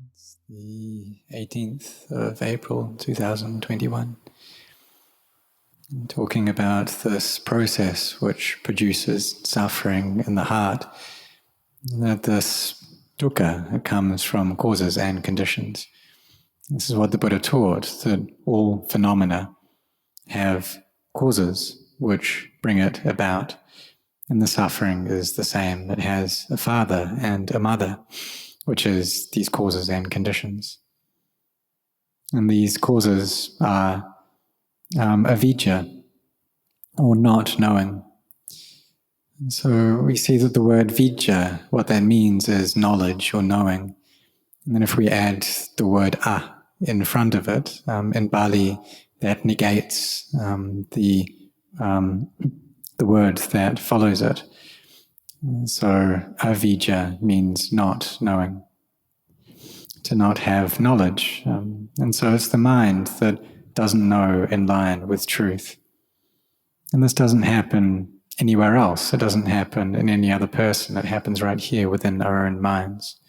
It's the 18th of April 2021. I'm talking about this process which produces suffering in the heart. That this dukkha, it comes from causes and conditions. This is what the Buddha taught, that all phenomena have causes which bring it about. And the suffering is the same. It has a father and a mother, which is these causes and conditions. And these causes are avijja, or not knowing. So we see that the word vijja, what that means is knowledge or knowing. And then if we add the word in front of it, in Bali, that negates the word that follows it. So avijja means not knowing, to not have knowledge. And so it's the mind that doesn't know in line with truth. And this doesn't happen anywhere else. It doesn't happen in any other person. It happens right here within our own minds.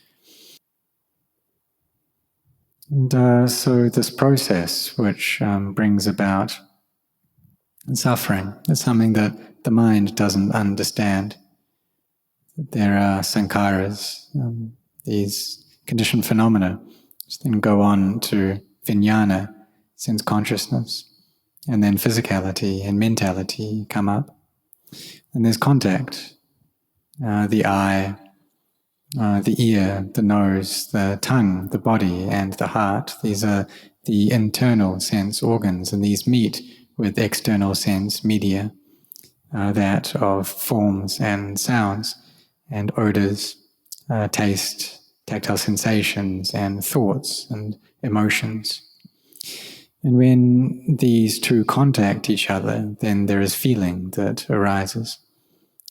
And so this process, which brings about suffering, is something that the mind doesn't understand. There are sankharas, these conditioned phenomena, which then go on to vijnana, sense consciousness, and then physicality and mentality come up. And there's contact, the eye, the ear, the nose, the tongue, the body, and the heart. These are the internal sense organs, and these meet with external sense media, that of forms and sounds, and odors, taste, tactile sensations, and thoughts and emotions. And when these two contact each other, then there is feeling that arises.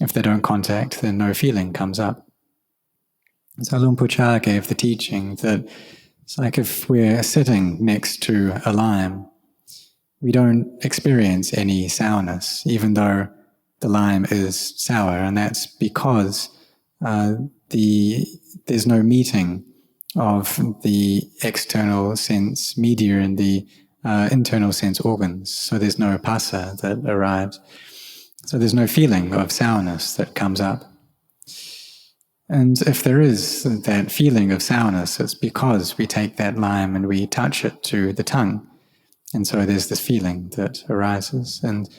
If they don't contact, then no feeling comes up. So Luang Pu Cha gave the teaching that it's like if we're sitting next to a lime, we don't experience any sourness, even though the lime is sour, and that's because there's no meeting of the external sense media and the internal sense organs. So there's no phassa that arrives. So there's no feeling of sourness that comes up. And if there is that feeling of sourness, it's because we take that lime and we touch it to the tongue. And so there's this feeling that arises. And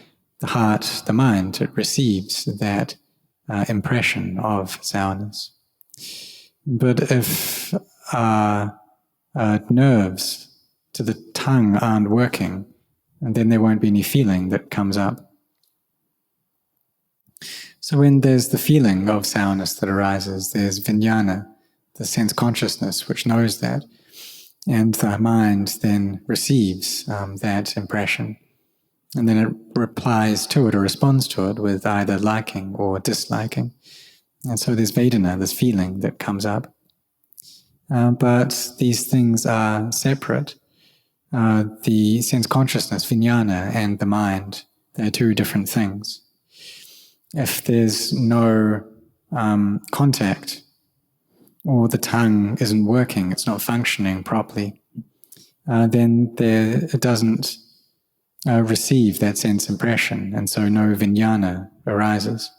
the heart, the mind, it receives that impression of sourness. But if our nerves to the tongue aren't working, and then there won't be any feeling that comes up. So when there's the feeling of sourness that arises, there's vijnana, the sense consciousness which knows that, and the mind then receives that impression, and then it replies to it or responds to it with either liking or disliking. And so there's vedana, this feeling that comes up. But these things are separate. The sense consciousness, vijnana, and the mind, they're two different things. If there's no contact, or the tongue isn't working, it's not functioning properly, then it doesn't receive that sense impression, and so no vijnana arises.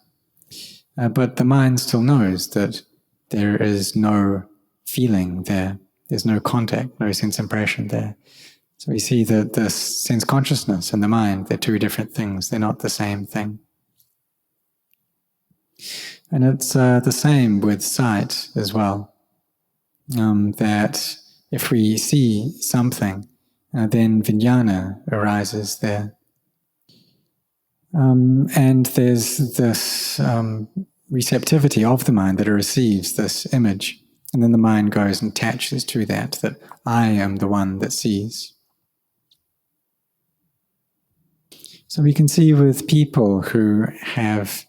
But the mind still knows that there is no feeling there, there's no contact, no sense impression there. So we see that this sense consciousness and the mind, they're two different things, they're not the same thing. And it's the same with sight as well, that if we see something, then vijnana arises there. And there's this receptivity of the mind that it receives this image, and then the mind goes and attaches to that I am the one that sees. So we can see with people who have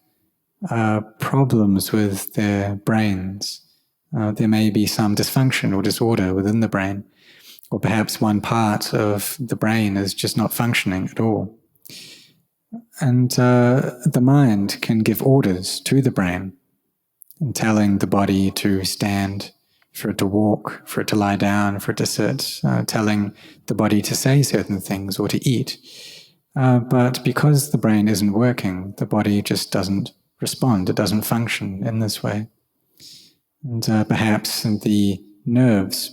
problems with their brains, there may be some dysfunction or disorder within the brain, or perhaps one part of the brain is just not functioning at all. And the mind can give orders to the brain, and telling the body to stand, for it to walk, for it to lie down, for it to sit, telling the body to say certain things or to eat. But because the brain isn't working, the body just doesn't respond, it doesn't function in this way. And perhaps the nerves,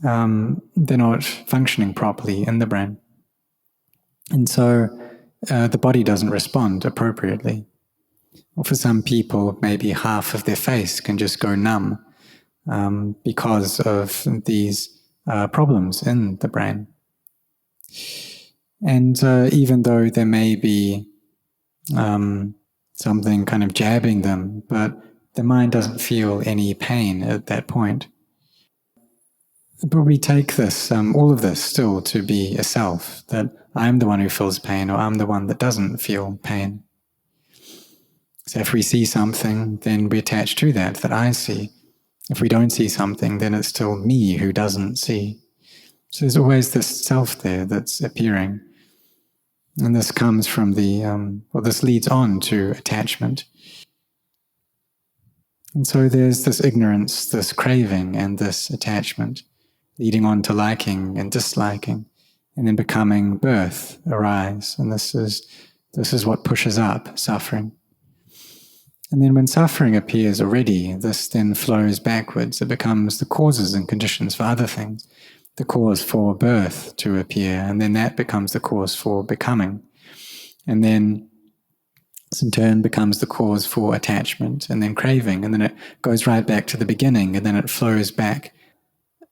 they're not functioning properly in the brain. And so the body doesn't respond appropriately. Or for some people, maybe half of their face can just go numb because of these problems in the brain. And even though there may be something kind of jabbing them, but the mind doesn't feel any pain at that point. But we take this, all of this still to be a self, that I'm the one who feels pain, or I'm the one that doesn't feel pain. So if we see something, then we attach to that I see. If we don't see something, then it's still me who doesn't see. So there's always this self there that's appearing. And this comes from this leads on to attachment. And so there's this ignorance, this craving, and this attachment, leading on to liking and disliking, and then becoming birth, arise. And this is what pushes up suffering. And then when suffering appears already, this then flows backwards. It becomes the causes and conditions for other things, the cause for birth to appear, and then that becomes the cause for becoming. And then this in turn becomes the cause for attachment, and then craving, and then it goes right back to the beginning, and then it flows back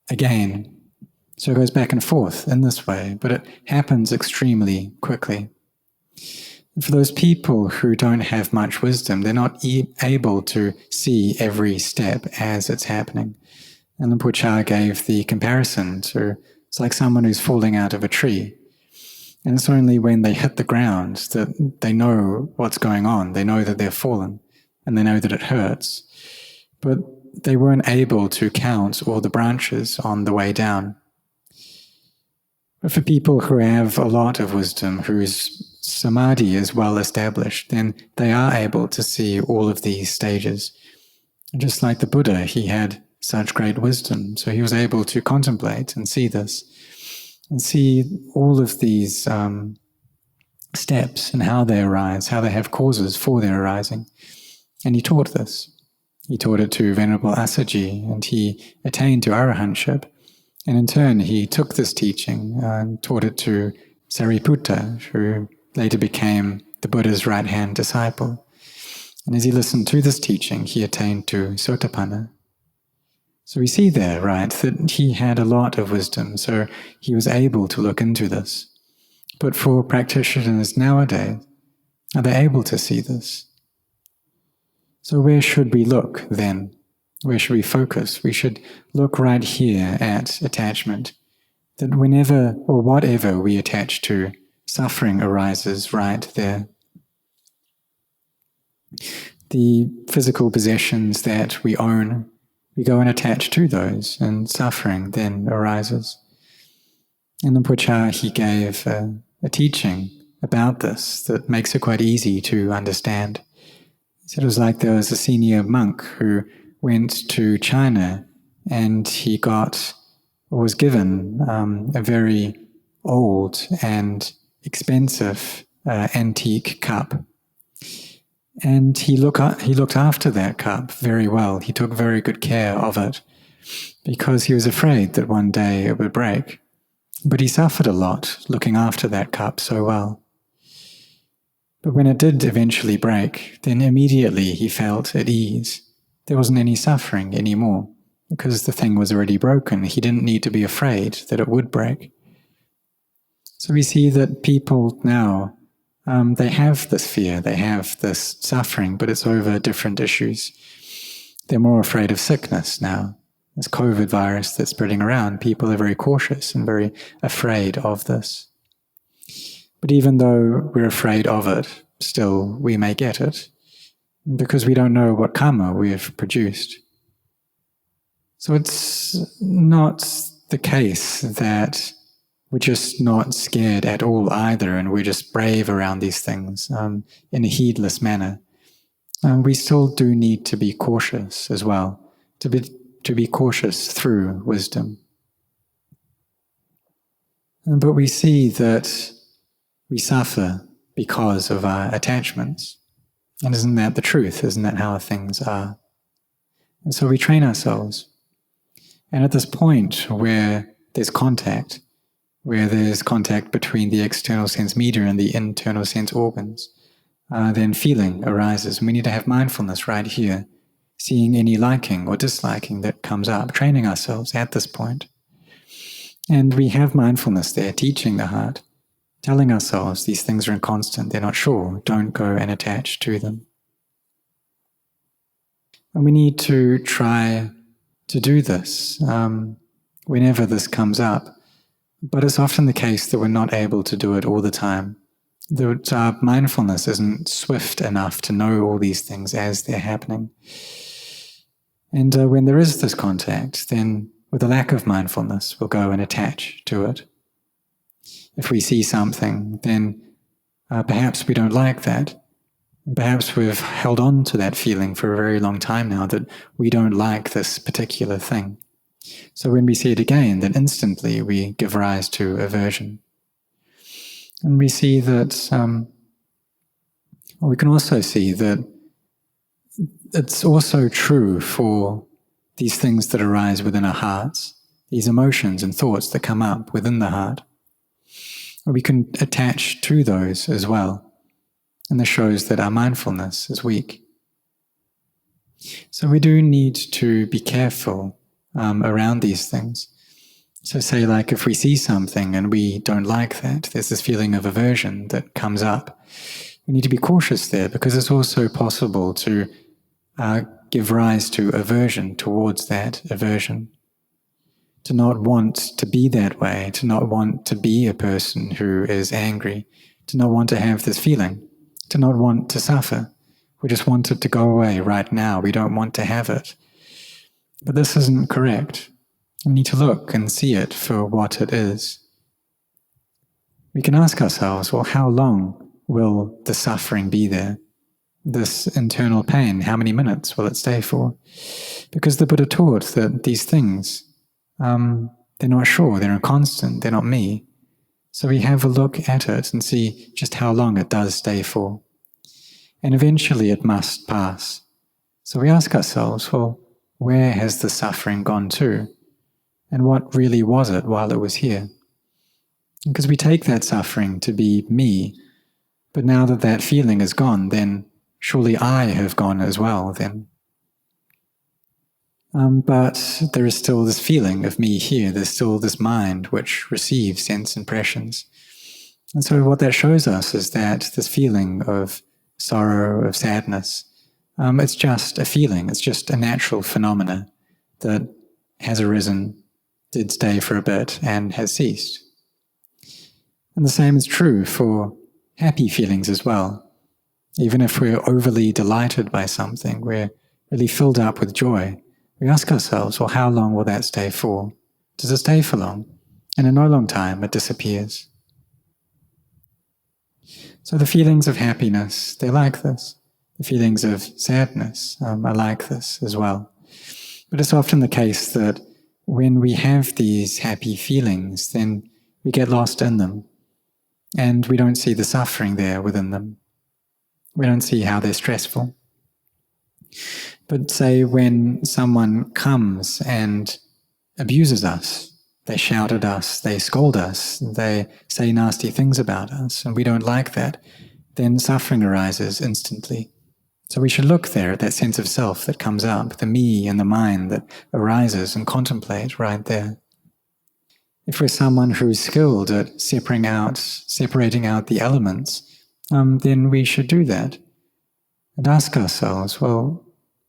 again. So it goes back and forth in this way, but it happens extremely quickly. And for those people who don't have much wisdom, they're not able to see every step as it's happening. And Luang Por Chah gave the comparison to, it's like someone who's falling out of a tree. And it's only when they hit the ground that they know what's going on. They know that they're fallen, and they know that it hurts. But they weren't able to count all the branches on the way down. But for people who have a lot of wisdom, whose samadhi is well established, then they are able to see all of these stages. And just like the Buddha, he had such great wisdom, so he was able to contemplate and see this, and see all of these steps and how they arise, how they have causes for their arising. And he taught this. He taught it to Venerable Asaji, and he attained to arahantship. And in turn, he took this teaching and taught it to Sariputta, who later became the Buddha's right-hand disciple. And as he listened to this teaching, he attained to Sotapanna. So we see there, right, that he had a lot of wisdom, so he was able to look into this. But for practitioners nowadays, are they able to see this? So where should we look then? Where should we focus? We should look right here at attachment, that whenever or whatever we attach to, suffering arises right there. The physical possessions that we own, we go and attach to those, and suffering then arises. And Luang Por Chah, he gave a teaching about this that makes it quite easy to understand. He said it was like there was a senior monk who went to China, and he was given a very old and expensive antique cup. And he looked after that cup very well. He took very good care of it because he was afraid that one day it would break. But he suffered a lot looking after that cup so well. But when it did eventually break, then immediately he felt at ease. There wasn't any suffering anymore because the thing was already broken. He didn't need to be afraid that it would break. So we see that people now, they have this fear, they have this suffering, but it's over different issues. They're more afraid of sickness now. This COVID virus that's spreading around, people are very cautious and very afraid of this. But even though we're afraid of it, still we may get it, because we don't know what karma we have produced. So it's not the case that we're just not scared at all either, and we're just brave around these things in a heedless manner. We still do need to be cautious as well, to to be cautious through wisdom. But we see that we suffer because of our attachments. And isn't that the truth? Isn't that how things are? And so we train ourselves. And at this point where there's contact between the external sense media and the internal sense organs, then feeling arises. We need to have mindfulness right here, seeing any liking or disliking that comes up, training ourselves at this point. And we have mindfulness there, teaching the heart, telling ourselves these things are inconstant, they're not sure, don't go and attach to them. And we need to try to do this whenever this comes up. But it's often the case that we're not able to do it all the time. That our mindfulness isn't swift enough to know all these things as they're happening. And when there is this contact, then with a lack of mindfulness, we'll go and attach to it. If we see something, then perhaps we don't like that. Perhaps we've held on to that feeling for a very long time now, that we don't like this particular thing. So when we see it again, then instantly we give rise to aversion. And we see that, we can also see that it's also true for these things that arise within our hearts, these emotions and thoughts that come up within the heart. We can attach to those as well. And this shows that our mindfulness is weak. So we do need to be careful around these things. So say like if we see something and we don't like that, there's this feeling of aversion that comes up. We need to be cautious there, because it's also possible to give rise to aversion towards that aversion. To not want to be that way, to not want to be a person who is angry, to not want to have this feeling, to not want to suffer. We just want it to go away right now. We don't want to have it. But this isn't correct. We need to look and see it for what it is. We can ask ourselves, well, how long will the suffering be there? This internal pain, how many minutes will it stay for? Because the Buddha taught that these things, they're not sure, they're inconstant, they're not me. So we have a look at it and see just how long it does stay for. And eventually it must pass. So we ask ourselves, well, where has the suffering gone to? And what really was it while it was here? Because we take that suffering to be me, but now that that feeling is gone, then surely I have gone as well then. But there is still this feeling of me here, there's still this mind which receives sense impressions. And so what that shows us is that this feeling of sorrow, of sadness, it's just a feeling, it's just a natural phenomena that has arisen, did stay for a bit, and has ceased. And the same is true for happy feelings as well. Even if we're overly delighted by something, we're really filled up with joy, we ask ourselves, well, how long will that stay for? Does it stay for long? And in no long time, it disappears. So the feelings of happiness, they're like this. The feelings of sadness are like this as well. But it's often the case that when we have these happy feelings, then we get lost in them, and we don't see the suffering there within them. We don't see how they're stressful. But say when someone comes and abuses us, they shout at us, they scold us, they say nasty things about us, and we don't like that, then suffering arises instantly. So we should look there at that sense of self that comes up, the me and the mind that arises, and contemplate right there. If we're someone who's skilled at separating out the elements, then we should do that. And ask ourselves, well,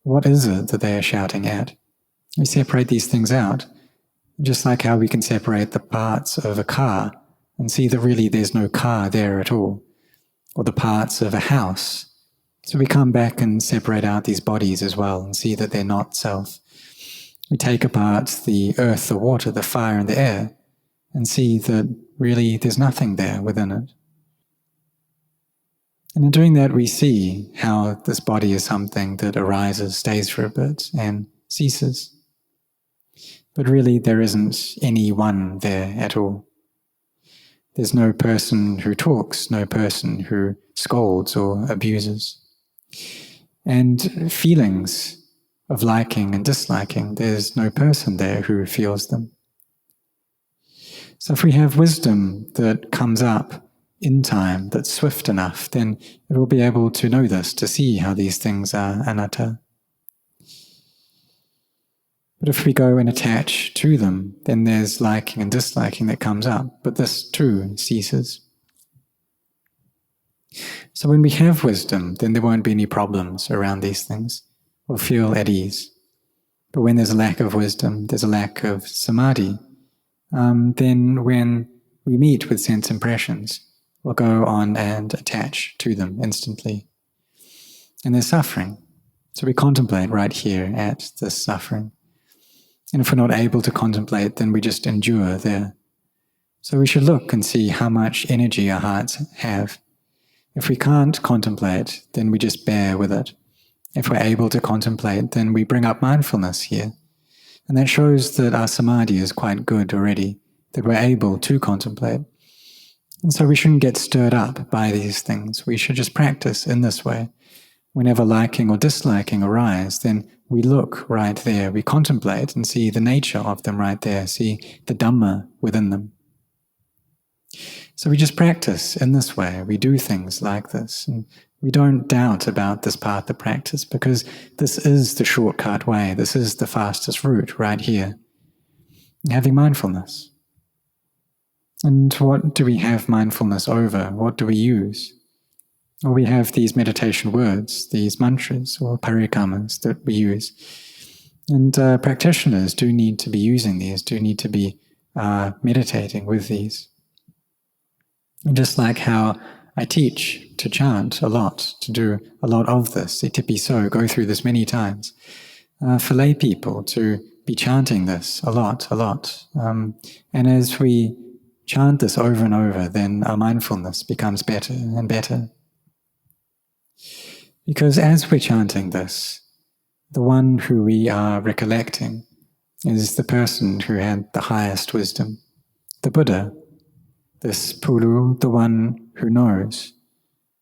what is it that they are shouting at? We separate these things out, just like how we can separate the parts of a car and see that really there's no car there at all, or the parts of a house. So we come back and separate out these bodies as well and see that they're not self. We take apart the earth, the water, the fire, and the air and see that really there's nothing there within it. And in doing that, we see how this body is something that arises, stays for a bit, and ceases. But really there isn't any one there at all. There's no person who talks, no person who scolds or abuses. And feelings of liking and disliking, there's no person there who feels them. So if we have wisdom that comes up in time, that's swift enough, then it will be able to know this, to see how these things are anatta. But if we go and attach to them, then there's liking and disliking that comes up, but this too ceases. So when we have wisdom, then there won't be any problems around these things. We'll feel at ease. But when there's a lack of wisdom, there's a lack of samadhi, then when we meet with sense impressions, we'll go on and attach to them instantly. And there's suffering. So we contemplate right here at this suffering. And if we're not able to contemplate, then we just endure there. So we should look and see how much energy our hearts have. If we can't contemplate, then we just bear with it. If we're able to contemplate, then we bring up mindfulness here. And that shows that our samadhi is quite good already, that we're able to contemplate. And so we shouldn't get stirred up by these things. We should just practice in this way. Whenever liking or disliking arise, then we look right there, we contemplate and see the nature of them right there, see the Dhamma within them. So we just practice in this way, we do things like this, and we don't doubt about this path of practice because this is the shortcut way, this is the fastest route right here. Having mindfulness. And what do we have mindfulness over? What do we use? Well, we have these meditation words, these mantras or parikamas that we use. And practitioners do need to be using these, do need to be meditating with these. And just like how I teach to chant a lot, to do a lot of this, itipiso, go through this many times. For lay people to be chanting this a lot. And as we chant this over and over, then our mindfulness becomes better and better. Because as we're chanting this, the one who we are recollecting is the person who had the highest wisdom, the Buddha, this Puru, the one who knows.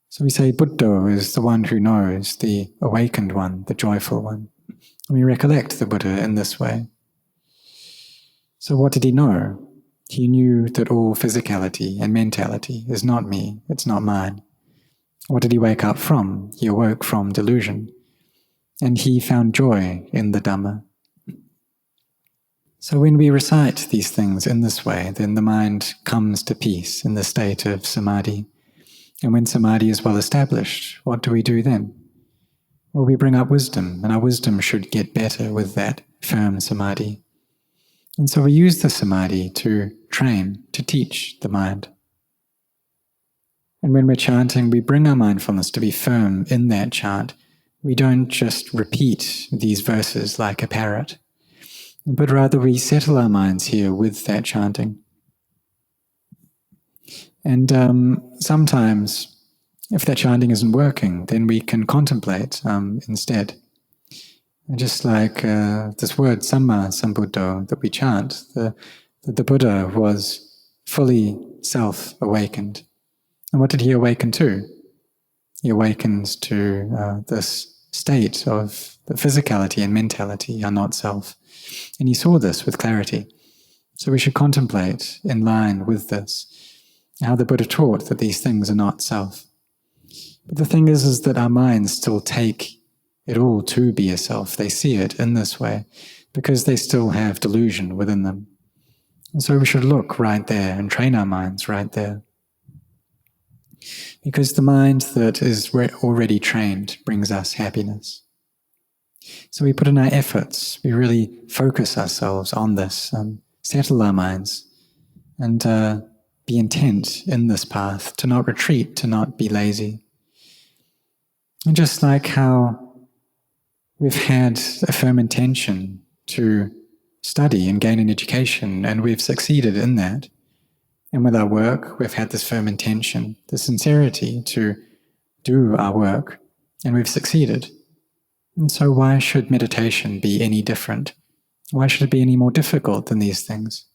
So we say Buddha is the one who knows, the awakened one, the joyful one. And we recollect the Buddha in this way. So what did he know? He knew that all physicality and mentality is not me, it's not mine. What did he wake up from? He awoke from delusion. And he found joy in the Dhamma. So when we recite these things in this way, then the mind comes to peace in the state of samadhi. And when samadhi is well established, what do we do then? Well, we bring up wisdom, and our wisdom should get better with that firm samadhi. And so we use the samadhi to train, to teach the mind. And when we're chanting, we bring our mindfulness to be firm in that chant. We don't just repeat these verses like a parrot, but rather we settle our minds here with that chanting. And sometimes, if that chanting isn't working, then we can contemplate instead. And just like this word, Samma Sambuddho, that we chant, the Buddha was fully self-awakened. And what did he awaken to? He awakens to this state of the physicality and mentality are not self. And he saw this with clarity. So we should contemplate in line with this, how the Buddha taught that these things are not self. But the thing is that our minds still take it all to be a self. They see it in this way because they still have delusion within them. And so we should look right there and train our minds right there. Because the mind that is already trained brings us happiness. So we put in our efforts, we really focus ourselves on this, settle our minds, and be intent in this path, to not retreat, to not be lazy. And just like how we've had a firm intention to study and gain an education, and we've succeeded in that, and with our work, we've had this firm intention, the sincerity to do our work, and we've succeeded. And so why should meditation be any different Why should it be any more difficult than these things?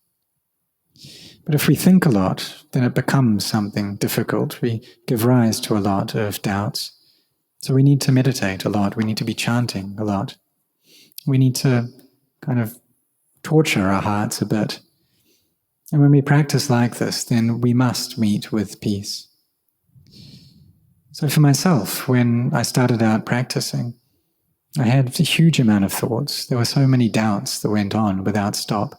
But if we think a lot, then it becomes something difficult. We give rise to a lot of doubts. So we need to meditate a lot. We need to be chanting a lot. We need to kind of torture our hearts a bit. And when we practice like this, then we must meet with peace. So for myself, when I started out practicing, I had a huge amount of thoughts. There were so many doubts that went on without stop.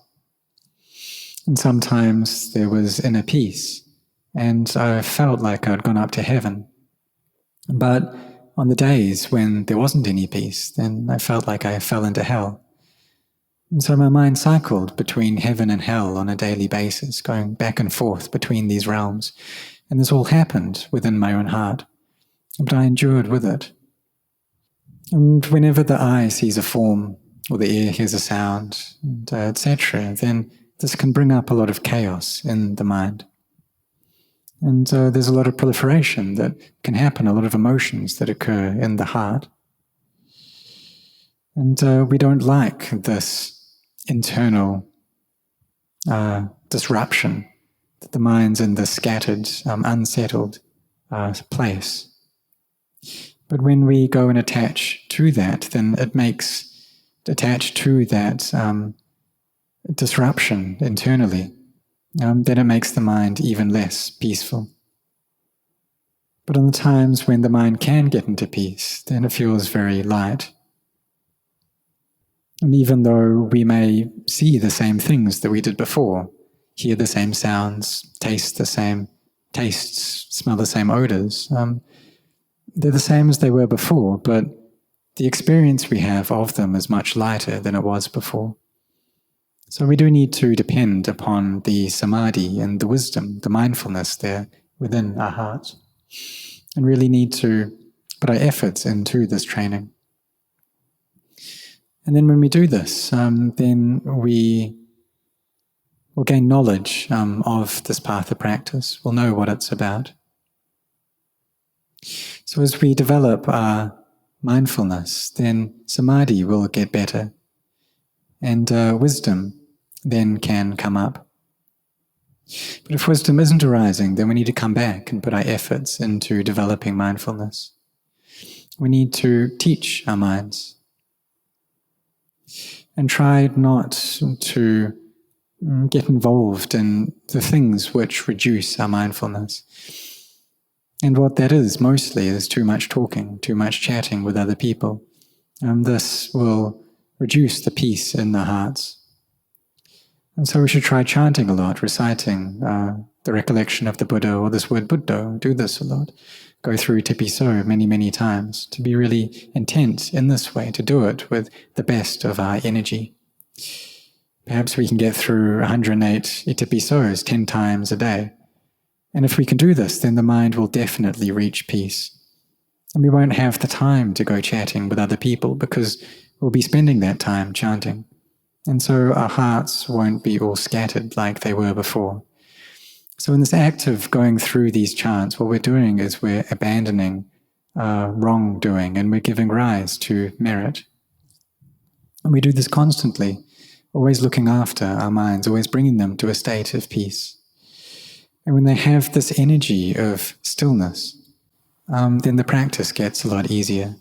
And sometimes there was inner peace, and I felt like I'd gone up to heaven. But on the days when there wasn't any peace, then I felt like I fell into hell. And so my mind cycled between heaven and hell on a daily basis, going back and forth between these realms. And this all happened within my own heart. But I endured with it. And whenever the eye sees a form, or the ear hears a sound, etc., then this can bring up a lot of chaos in the mind. And there's a lot of proliferation that can happen, a lot of emotions that occur in the heart. And we don't like this internal disruption, that the mind's in this scattered, unsettled place. But when we go and attach to that, then it makes, attached to that disruption internally, then it makes the mind even less peaceful. But on the times when the mind can get into peace, then it feels very light. And even though we may see the same things that we did before, hear the same sounds, taste the same tastes, smell the same odors, they're the same as they were before, but the experience we have of them is much lighter than it was before. So we do need to depend upon the samadhi and the wisdom, the mindfulness there within our hearts, and really need to put our efforts into this training. And then when we do this, then we will gain knowledge of this path of practice. We'll know what it's about. So as we develop our mindfulness, then samadhi will get better, and wisdom then can come up. But if wisdom isn't arising, then we need to come back and put our efforts into developing mindfulness. We need to teach our minds and try not to get involved in the things which reduce our mindfulness. And what that is mostly is too much talking, too much chatting with other people. This will reduce the peace in our hearts. And so we should try chanting a lot, reciting the recollection of the Buddha, or this word Buddha, do this a lot. Go through Tipi So many, many times, to be really intent in this way, to do it with the best of our energy. Perhaps we can get through 108 Tipi So's 10 times a day. And if we can do this, then the mind will definitely reach peace. And we won't have the time to go chatting with other people because we'll be spending that time chanting. And so our hearts won't be all scattered like they were before. So in this act of going through these chants, what we're doing is we're abandoning wrongdoing, and we're giving rise to merit. And we do this constantly, always looking after our minds, always bringing them to a state of peace. And when they have this energy of stillness, then the practice gets a lot easier.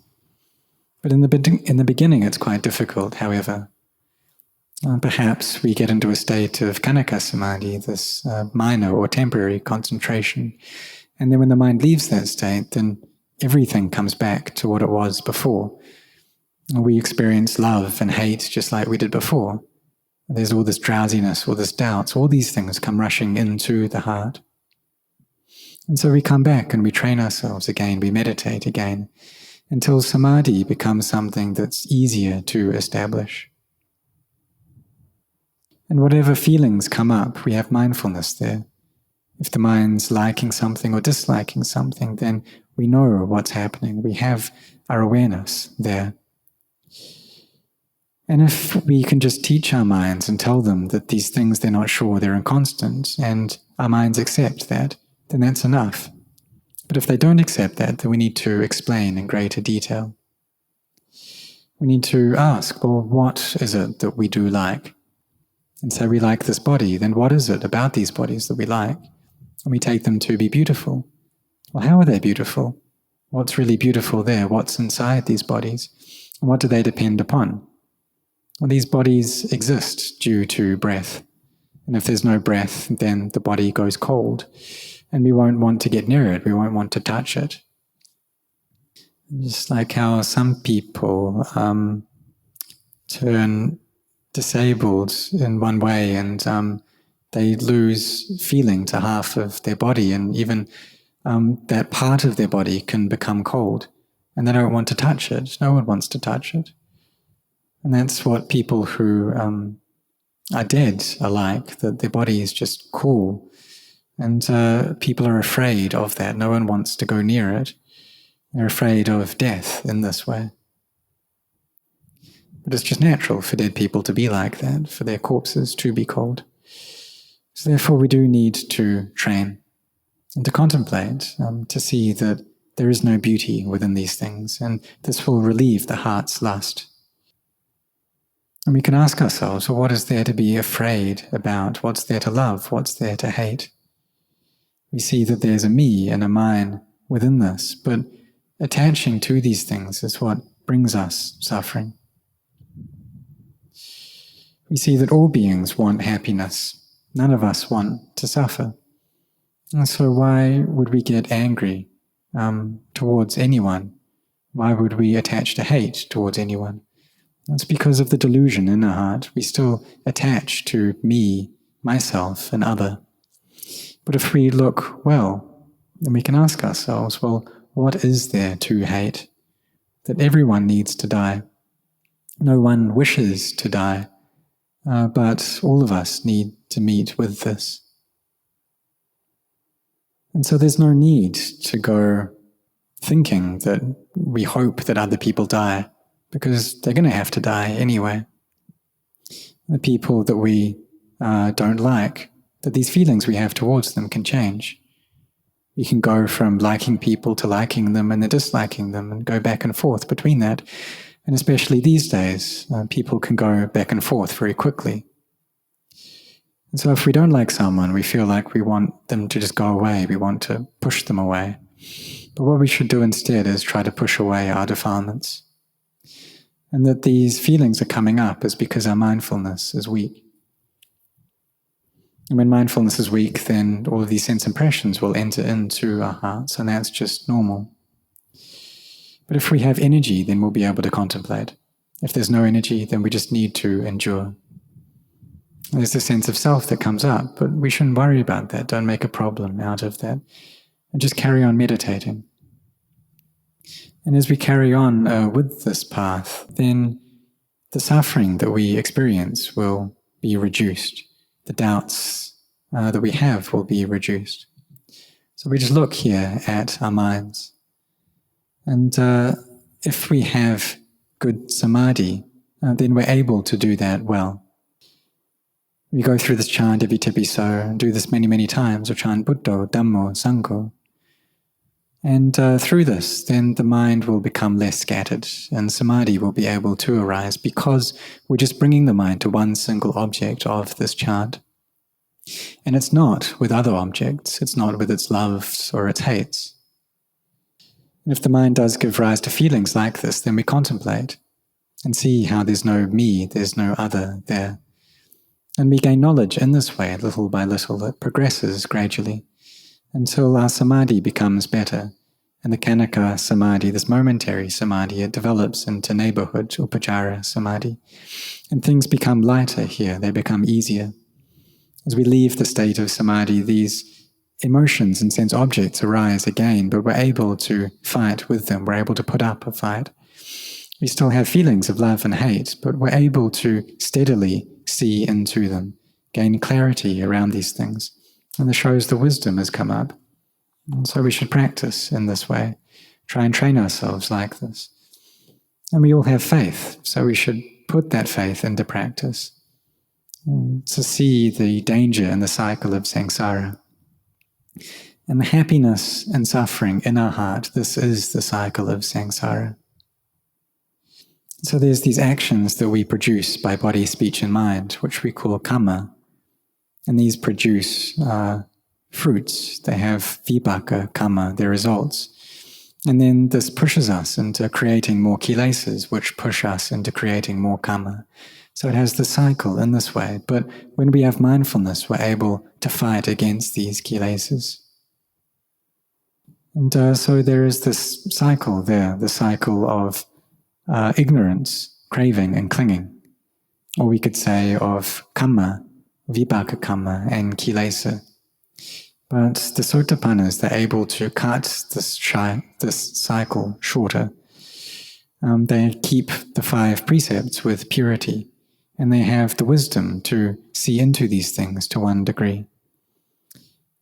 But in the beginning, it's quite difficult, however. Perhaps we get into a state of Kanaka Samadhi, this minor or temporary concentration. And then when the mind leaves that state, then everything comes back to what it was before. We experience love and hate just like we did before. There's all this drowsiness, all this doubts, all these things come rushing into the heart. And so we come back and we train ourselves again, we meditate again, until samadhi becomes something that's easier to establish. And whatever feelings come up, we have mindfulness there. If the mind's liking something or disliking something, then we know what's happening. We have our awareness there. And if we can just teach our minds and tell them that these things, they're not sure, they're inconstant, and our minds accept that, then that's enough. But if they don't accept that, then we need to explain in greater detail. we need to ask, well, what is it that we do like? And say we like this body, then what is it about these bodies that we like? And we take them to be beautiful. Well, how are they beautiful? What's really beautiful there? What's inside these bodies? And what do they depend upon? Well, these bodies exist due to breath. And if there's no breath, then the body goes cold. And we won't want to get near it. We won't want to touch it. Just like how some people turn disabled in one way and they lose feeling to half of their body, and even that part of their body can become cold and they don't want to touch it. No one wants to touch it. And that's what people who are dead are like, that their body is just cool. And people are afraid of that. No one wants to go near it. They're afraid of death in this way. But it's just natural for dead people to be like that, for their corpses to be cold. So therefore we do need to train and to contemplate, to see that there is no beauty within these things, and this will relieve the heart's lust. And we can ask ourselves, well, what is there to be afraid about? What's there to love? What's there to hate? We see that there's a me and a mine within this, but attaching to these things is what brings us suffering. We see that all beings want happiness. None of us want to suffer. And so why would we get angry towards anyone? Why would we attach to hate towards anyone? It's because of the delusion in our heart. We still attach to me, myself, and other. But if we look well, then we can ask ourselves, well, what is there to hate? That everyone needs to die. No one wishes to die, but all of us need to meet with this. And so there's no need to go thinking that we hope that other people die, because they're going to have to die anyway. The people that we don't like, that these feelings we have towards them can change. You can go from liking people to liking them and then disliking them and go back and forth between that. And especially these days, people can go back and forth very quickly. And so if we don't like someone, we feel like we want them to just go away. We want to push them away. But what we should do instead is try to push away our defilements. And that these feelings are coming up is because our mindfulness is weak. And when mindfulness is weak, then all of these sense impressions will enter into our hearts, and that's just normal. But if we have energy, then we'll be able to contemplate. If there's no energy, then we just need to endure. There's a sense of self that comes up, but we shouldn't worry about that. Don't make a problem out of that. And just carry on meditating. And as we carry on with this path, then the suffering that we experience will be reduced. The doubts that we have will be reduced. So we just look here at our minds. And if we have good samadhi, then we're able to do that well. We go through this chant every tipi so, and do this many, many times, or chant Buddho, Dhammo, Sangho. And through this, then the mind will become less scattered, and samadhi will be able to arise, because we're just bringing the mind to one single object of this chant. And it's not with other objects, it's not with its loves or its hates. And if the mind does give rise to feelings like this, then we contemplate and see how there's no me, there's no other there. And we gain knowledge in this way, little by little. It progresses gradually until our samadhi becomes better. And the Kanika samadhi, this momentary samadhi, it develops into neighborhood, upajara samadhi. And things become lighter here, they become easier. As we leave the state of samadhi, these emotions and sense objects arise again, but we're able to fight with them, we're able to put up a fight. We still have feelings of love and hate, but we're able to steadily see into them, gain clarity around these things. And this shows the wisdom has come up. And so we should practice in this way, try and train ourselves like this. And we all have faith, so we should put that faith into practice to see the danger in the cycle of samsara. And the happiness and suffering in our heart, this is the cycle of samsara. So there's these actions that we produce by body, speech, and mind, which we call karma. And these produce fruits. They have vipaka karma, their results. And then this pushes us into creating more kilesas, which push us into creating more karma. So it has the cycle in this way. But when we have mindfulness, we're able to fight against these kilesas. And so there is this cycle there, the cycle of ignorance, craving, and clinging. Or we could say of kamma, vipaka kamma, and kilesa. But the sotapannas, they're able to cut this cycle shorter. They keep the 5 precepts with purity, and they have the wisdom to see into these things to one degree.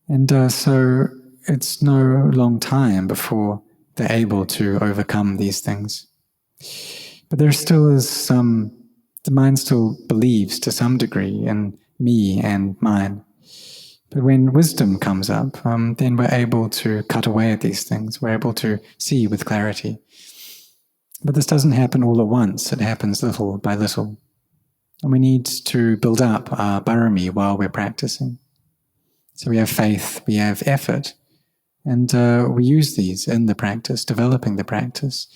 And so it's no long time before they're able to overcome these things. But there still is the mind still believes to some degree in me and mine. But when wisdom comes up, then we're able to cut away at these things. We're able to see with clarity. But this doesn't happen all at once. It happens little by little. And we need to build up our barami while we're practicing. So we have faith, we have effort, and we use these in the practice, developing the practice.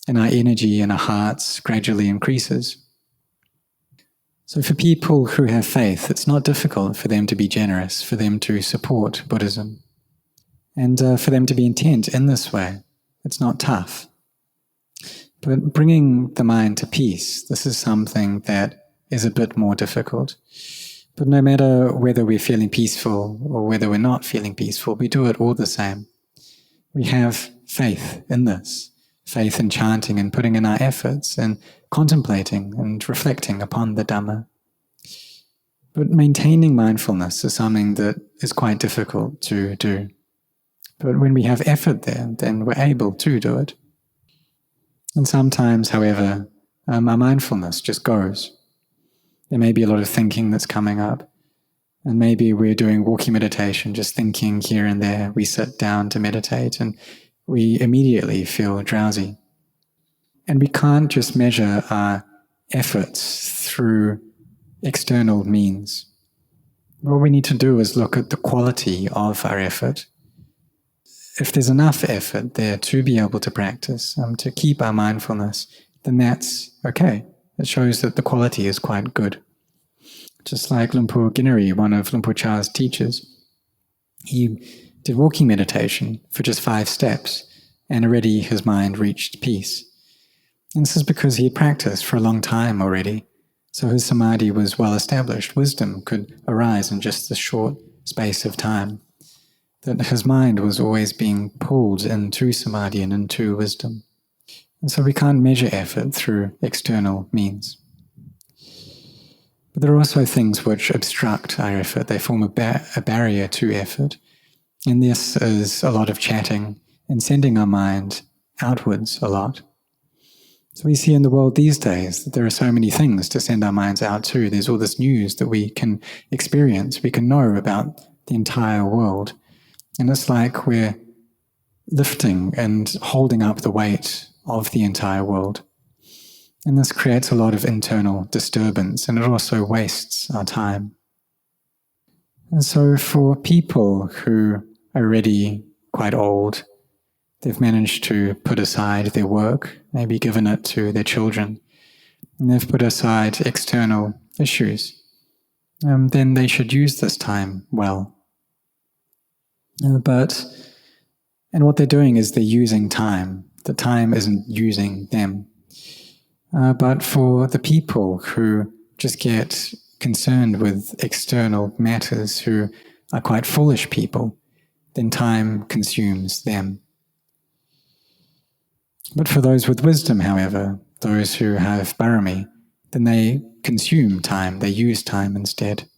And our energy in our hearts gradually increases. So for people who have faith, it's not difficult for them to be generous, for them to support Buddhism, and for them to be intent in this way. It's not tough. But bringing the mind to peace, this is something that is a bit more difficult. But no matter whether we're feeling peaceful or whether we're not feeling peaceful, we do it all the same. We have faith in this, faith in chanting and putting in our efforts and contemplating and reflecting upon the Dhamma. But maintaining mindfulness is something that is quite difficult to do. But when we have effort there, then we're able to do it. And sometimes, however, our mindfulness just goes. There may be a lot of thinking that's coming up. And maybe we're doing walking meditation, just thinking here and there. We sit down to meditate and we immediately feel drowsy. And we can't just measure our efforts through external means. What we need to do is look at the quality of our effort. If there's enough effort there to be able to practice, to keep our mindfulness, then that's okay. It shows that the quality is quite good. Just like Lumpur Ginari, one of Lumpur Cha's teachers, he did walking meditation for just 5 steps, and already his mind reached peace. And this is because he had practiced for a long time already, so his samadhi was well established. Wisdom could arise in just this short space of time. That his mind was always being pulled into samadhi and into wisdom. And so we can't measure effort through external means. But there are also things which obstruct our effort. They form a barrier to effort. And this is a lot of chatting and sending our mind outwards a lot. So we see in the world these days that there are so many things to send our minds out to. There's all this news that we can experience, we can know about the entire world. And it's like we're lifting and holding up the weight of the entire world. And this creates a lot of internal disturbance, and it also wastes our time. And so for people who are already quite old, they've managed to put aside their work, maybe given it to their children, and they've put aside external issues, then they should use this time well. And what they're doing is they're using time. The time isn't using them. But for the people who just get concerned with external matters, who are quite foolish people, then time consumes them. But for those with wisdom, however, those who have barami, then they consume time, they use time instead.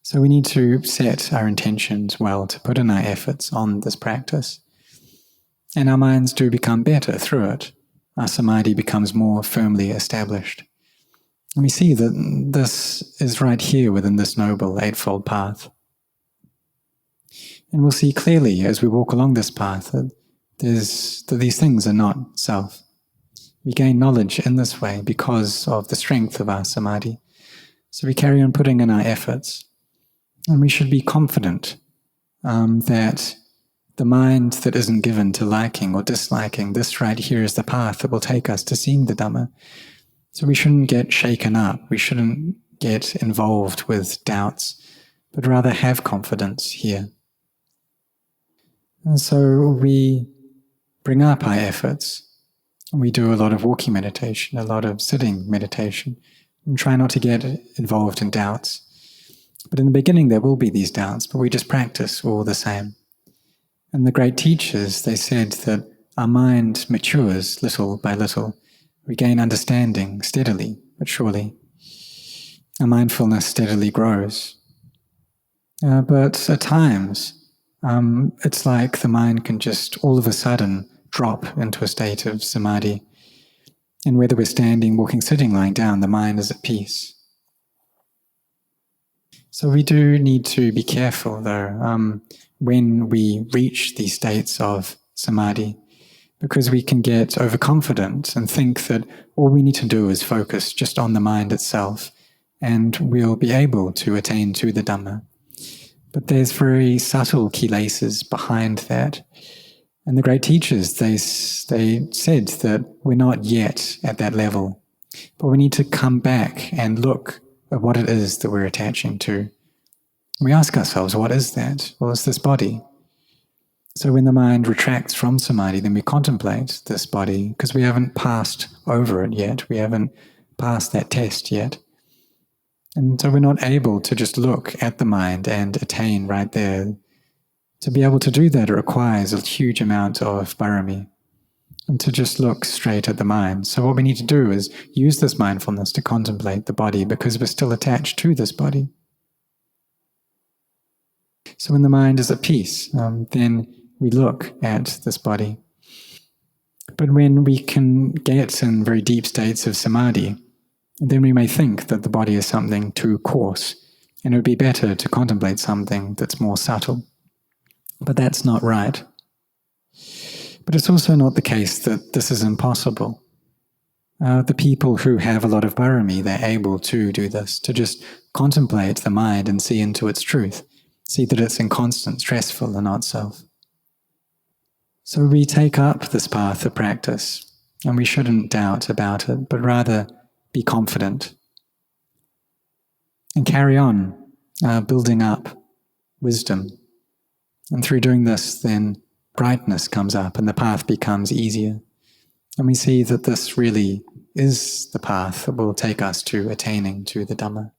So we need to set our intentions well, to put in our efforts on this practice. And our minds do become better through it. Our samadhi becomes more firmly established. And we see that this is right here within this noble eightfold path. And we'll see clearly as we walk along this path that these things are not self. We gain knowledge in this way because of the strength of our samadhi. So we carry on putting in our efforts. And we should be confident that the mind that isn't given to liking or disliking, this right here is the path that will take us to seeing the Dhamma. So we shouldn't get shaken up. We shouldn't get involved with doubts, but rather have confidence here. And so we bring up our efforts. We do a lot of walking meditation, a lot of sitting meditation, and try not to get involved in doubts. But in the beginning there will be these doubts, but we just practice all the same. And the great teachers, they said that our mind matures little by little. We gain understanding steadily but surely. Our mindfulness steadily grows. But at times, it's like the mind can just all of a sudden drop into a state of samadhi. And whether we're standing, walking, sitting, lying down, the mind is at peace. So we do need to be careful, though, when we reach these states of samadhi, because we can get overconfident and think that all we need to do is focus just on the mind itself, and we'll be able to attain to the Dhamma. But there's very subtle kilesas behind that. And the great teachers, they said that we're not yet at that level, but we need to come back and look at what it is that we're attaching to. We ask ourselves, what is that? Well, it's this body. So when the mind retracts from samadhi, then we contemplate this body, because we haven't passed over it yet. We haven't passed that test yet. And so we're not able to just look at the mind and attain right there. To be able to do that, it requires a huge amount of parami, and to just look straight at the mind. So what we need to do is use this mindfulness to contemplate the body, because we're still attached to this body. So when the mind is at peace, then we look at this body. But when we can get in very deep states of samadhi, then we may think that the body is something too coarse, and it would be better to contemplate something that's more subtle. But that's not right. But it's also not the case that this is impossible. The people who have a lot of parami, they're able to do this, to just contemplate the mind and see into its truth, see that it's inconstant, stressful, and not self. So we take up this path of practice, and we shouldn't doubt about it, but rather be confident and carry on building up wisdom. And through doing this, then brightness comes up and the path becomes easier. And we see that this really is the path that will take us to attaining to the Dhamma.